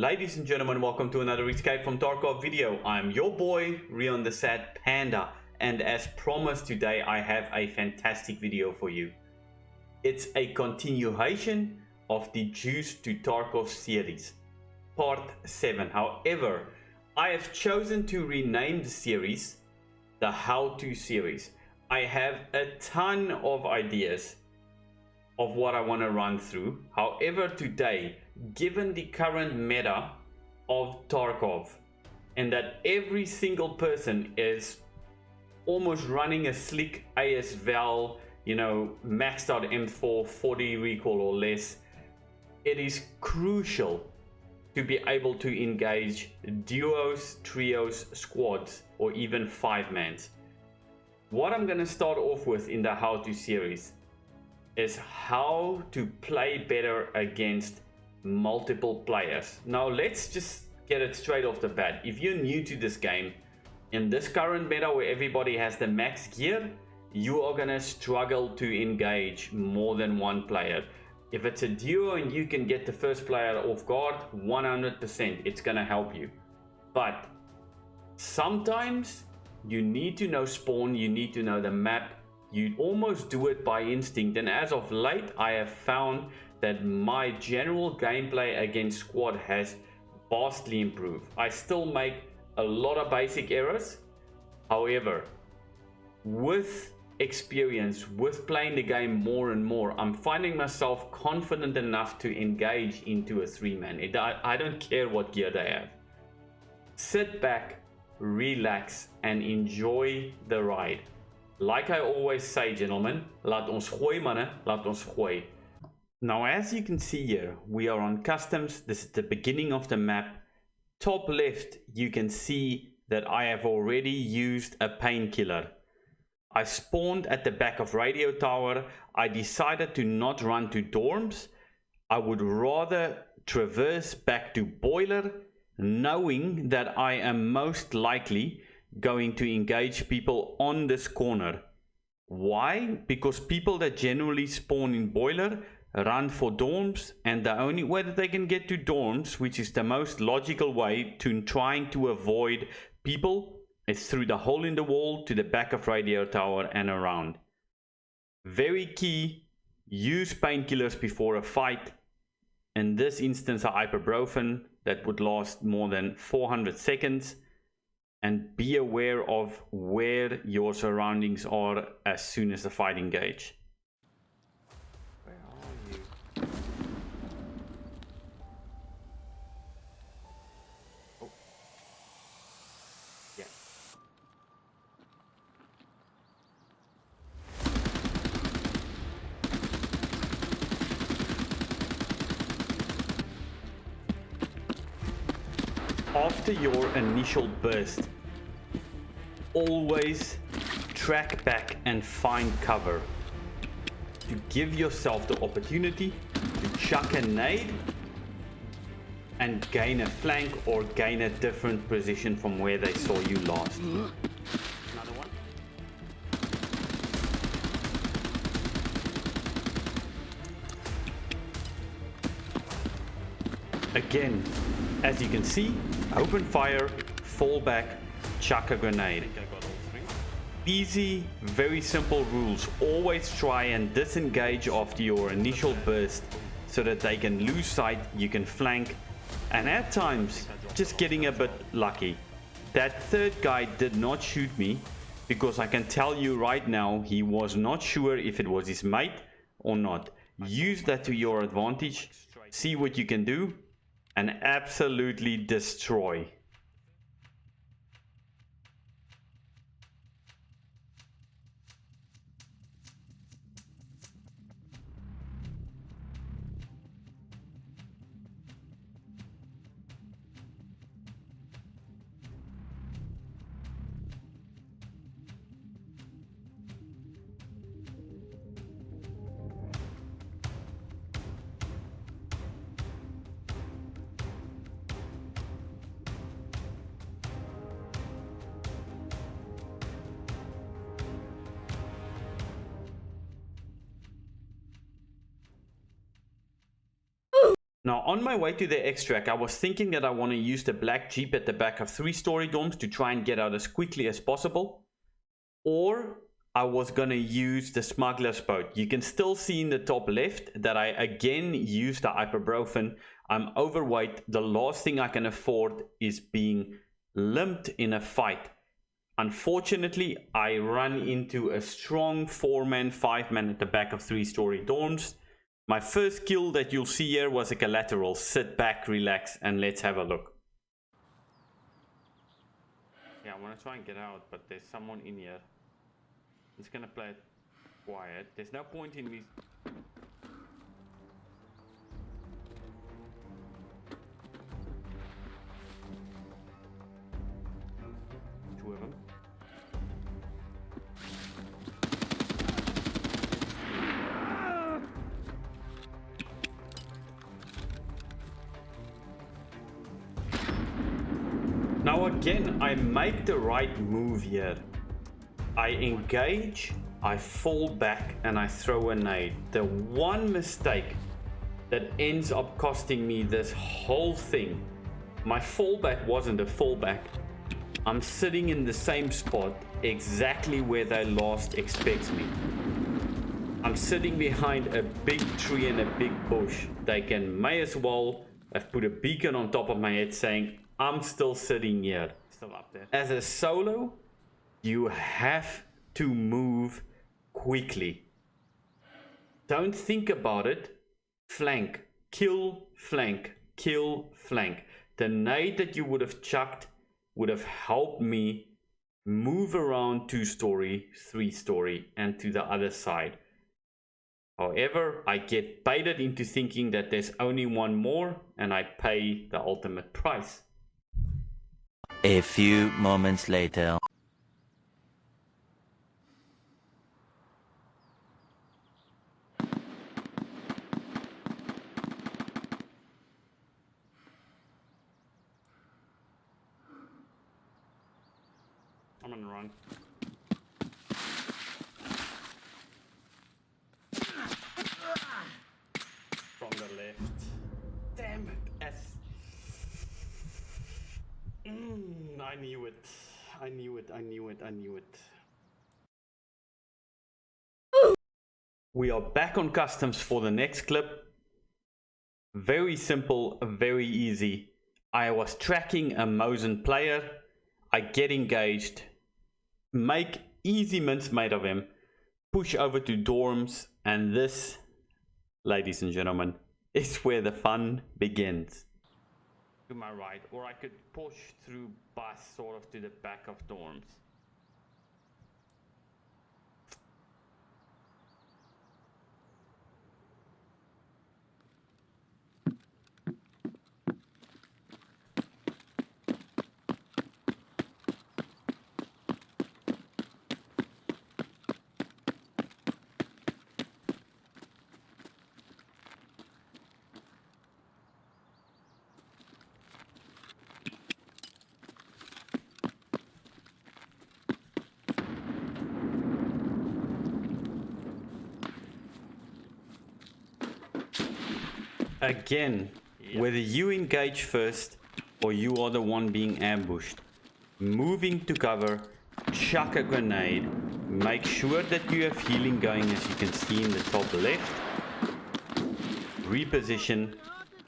Ladies and gentlemen, welcome to another Escape from Tarkov video. I'm your boy, Rion the Sad Panda, and as promised today I have a fantastic video for you. It's a continuation of the JUICED to Tarkov series, part 7. However, I have chosen to rename the series the How To series. I have a ton of ideas of what I want to run through. However, today, given the current meta of Tarkov and that every single person is almost running a slick ASVAL, maxed out M4, 40 recoil or less, it is crucial to be able to engage duos, trios, squads, or even 5-mans. What I'm going to start off with in the How To series is how to play better against multiple players. Now let's just get it straight off the bat. If you're new to this game, in this current meta where everybody has the max gear, you are gonna struggle to engage more than one player. If it's a duo and you can get the first player off guard, 100% it's gonna help you. But sometimes you need to know spawn, you need to know the map. You almost do it by instinct, and as of late I have found that my general gameplay against squad has vastly improved. I still make a lot of basic errors. However, with experience, with playing the game more and more, I'm finding myself confident enough to engage into a 3-man. I don't care what gear they have. Sit back, relax, and enjoy the ride. Like I always say, gentlemen, laat ons gooi manne, laat ons gooi. Now as you can see here, we are on customs. This is the beginning of the map. Top left, you can see that I have already used a painkiller. I spawned at the back of radio tower. I decided to not run to dorms. I would rather traverse back to boiler, knowing that I am most likely going to engage people on this corner. Why? Because people that generally spawn in boiler run for dorms, and the only way that they can get to dorms, which is the most logical way to trying to avoid people, is through the hole in the wall to the back of radio tower and around. Very key, use painkillers before a fight. In this instance, a ibuprofen that would last more than 400 seconds. And be aware of where your surroundings are as soon as the fight engage. Where are you? Oh. Yeah. After your initial burst, always track back and find cover to give yourself the opportunity to chuck a nade and gain a flank or gain a different position from where they saw you last. Another one. Again, as you can see, open fire, fall back, chuck a grenade. Easy, very simple rules. Always try and disengage after your initial burst so that they can lose sight, you can flank, and at times just getting a bit lucky. That third guy did not shoot me because I can tell you right now he was not sure if it was his mate or not. Use that to your advantage, see what you can do, and absolutely destroy. Now, on my way to the extract, I was thinking that I want to use the black Jeep at the back of 3-story dorms to try and get out as quickly as possible. Or I was going to use the smuggler's boat. You can still see in the top left that I again used the ibuprofen. I'm overweight. The last thing I can afford is being limped in a fight. Unfortunately, I run into a strong 4-man, 5-man at the back of 3-story dorms. My first kill that you'll see here was a collateral. Sit back, relax, and let's have a look. Yeah, I want to try and get out, but there's someone in here. I'm just gonna play it quiet. There's no point in me... Two of them. Now again, I make the right move here. I engage, I fall back, and I throw a nade. The one mistake that ends up costing me this whole thing. My fallback wasn't a fallback. I'm sitting in the same spot, exactly where they last expects me. I'm sitting behind a big tree and a big bush. They may as well have put a beacon on top of my head saying, I'm still sitting here. Still up there. As a solo, you have to move quickly. Don't think about it. Flank, kill, flank, kill, flank. The nade that you would have chucked would have helped me move around 2-story, 3-story, and to the other side. However, I get baited into thinking that there's only one more, and I pay the ultimate price. A few moments later. I'm gonna run. From the left. Damn it, I knew it. I knew it. I knew it. I knew it. We are back on customs for the next clip. Very simple, very easy. I was tracking a Mosin player. I get engaged, make easy mincemeat of him, push over to dorms, and this, ladies and gentlemen, is where the fun begins. To my right, or I could push through bus sort of to the back of dorms. Again, whether you engage first or you are the one being ambushed, moving to cover, chuck a grenade, make sure that you have healing going as you can see in the top left, reposition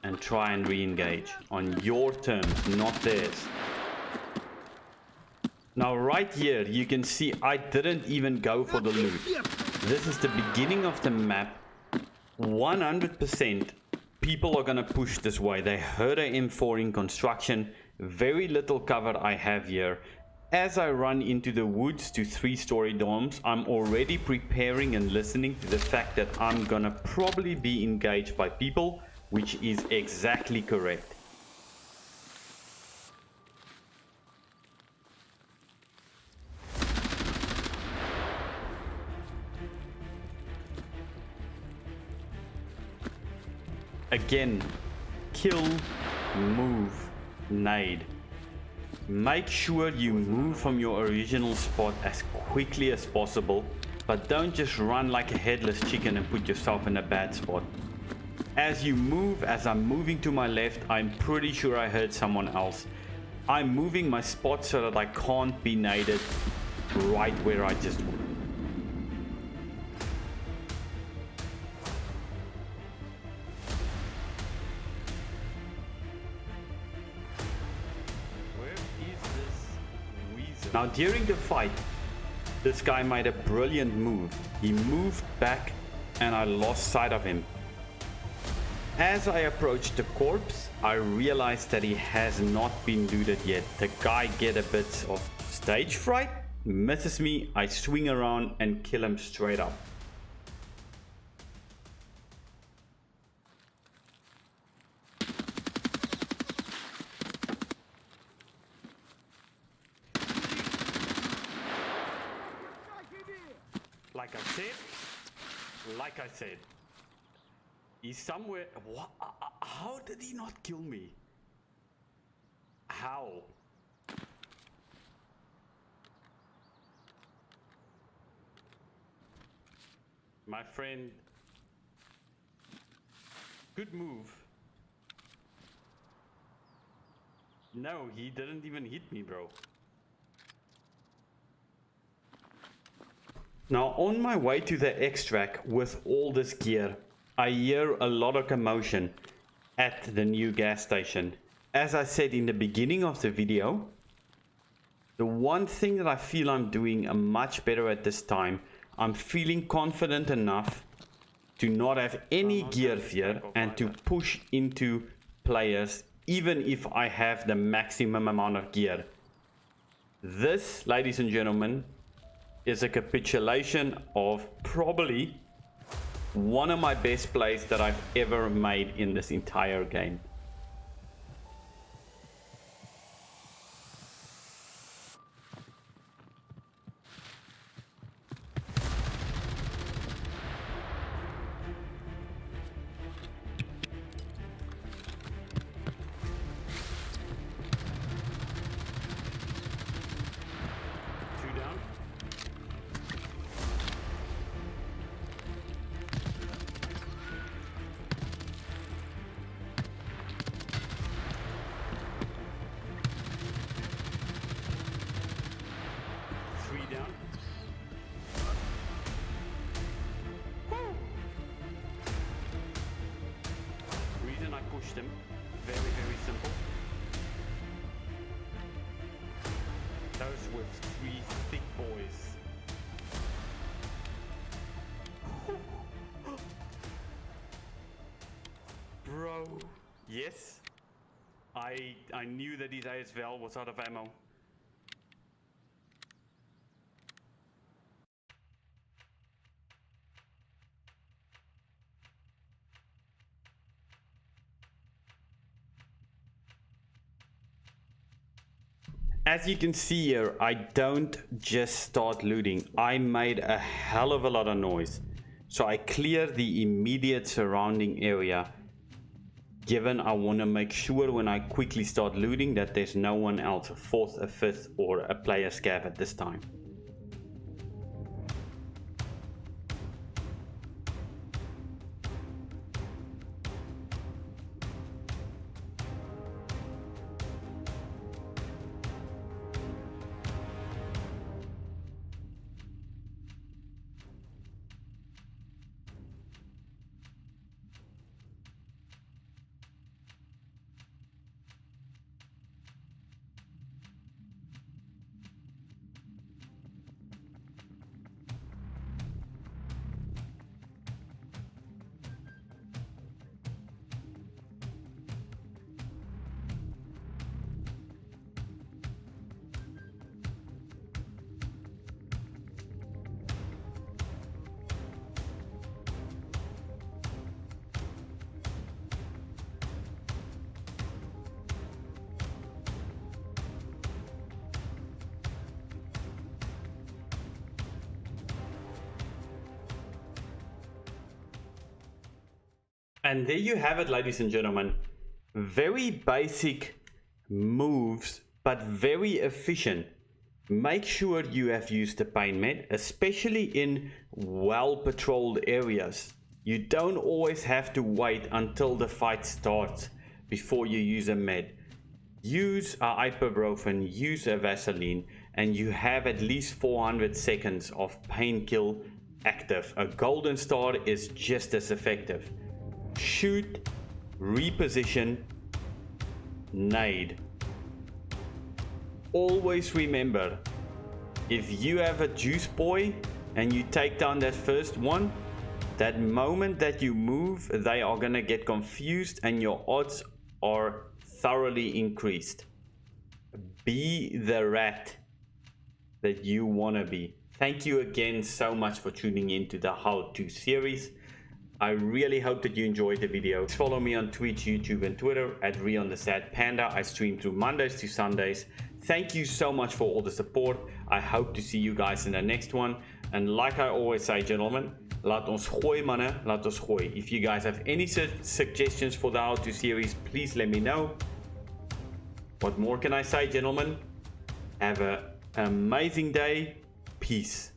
and try and re-engage on your terms, not theirs. Now right here you can see I didn't even go for the loot. This is the beginning of the map. 100% people are gonna push this way. They heard a M4 in construction. Very little cover I have here. As I run into the woods to 3-story dorms, I'm already preparing and listening to the fact that I'm gonna probably be engaged by people, which is exactly correct. Again, kill, move, nade. Make sure you move from your original spot as quickly as possible, but don't just run like a headless chicken and put yourself in a bad spot. As you move, as I'm moving to my left, I'm pretty sure I heard someone else. I'm moving my spot so that I can't be naded right where I just were. Where is this weasel? Now during the fight, this guy made a brilliant move. He moved back and I lost sight of him. As I approached the corpse, I realized that he has not been looted yet. The guy get a bit of stage fright, misses me, I swing around and kill him straight up. Like I said, he's somewhere. What? How did he not kill me? How? My friend, good move. No, he didn't even hit me, bro. Now on my way to the extract with all this gear, I hear a lot of commotion at the new gas station. As I said in the beginning of the video, the one thing that I feel I'm doing much better at this time, I'm feeling confident enough to not have any gear fear and to push into players even if I have the maximum amount of gear. This, ladies and gentlemen, is a capitulation of probably one of my best plays that I've ever made in this entire game. Him. Very, very simple. Those were three thick boys. Bro, yes. I knew that his ASVL was out of ammo. As you can see here, I don't just start looting. I made a hell of a lot of noise. So I clear the immediate surrounding area, given I want to make sure when I quickly start looting that there's no one else, a fourth, a fifth, or a player scav at this time. And there you have it, ladies and gentlemen. Very basic moves, but very efficient. Make sure you have used the pain med, especially in well-patrolled areas. You don't always have to wait until the fight starts before you use a med. Use a ibuprofen, use a Vaseline, and you have at least 400 seconds of painkiller active. A golden star is just as effective. Shoot, reposition, nade. Always remember, if you have a juice boy and you take down that first one, that moment that you move, they are gonna get confused and your odds are thoroughly increased. Be the rat that you wanna be. Thank you again so much for tuning in to the How To series. I really hope that you enjoyed the video. Follow me on Twitch, YouTube, and Twitter at @ReonTheSadPanda. I stream through Mondays to Sundays. Thank you so much for all the support. I hope to see you guys in the next one. And like I always say, gentlemen, laat ons gooi, manne, laat ons gooi. If you guys have any suggestions for the How To series, please let me know. What more can I say, gentlemen? Have an amazing day. Peace.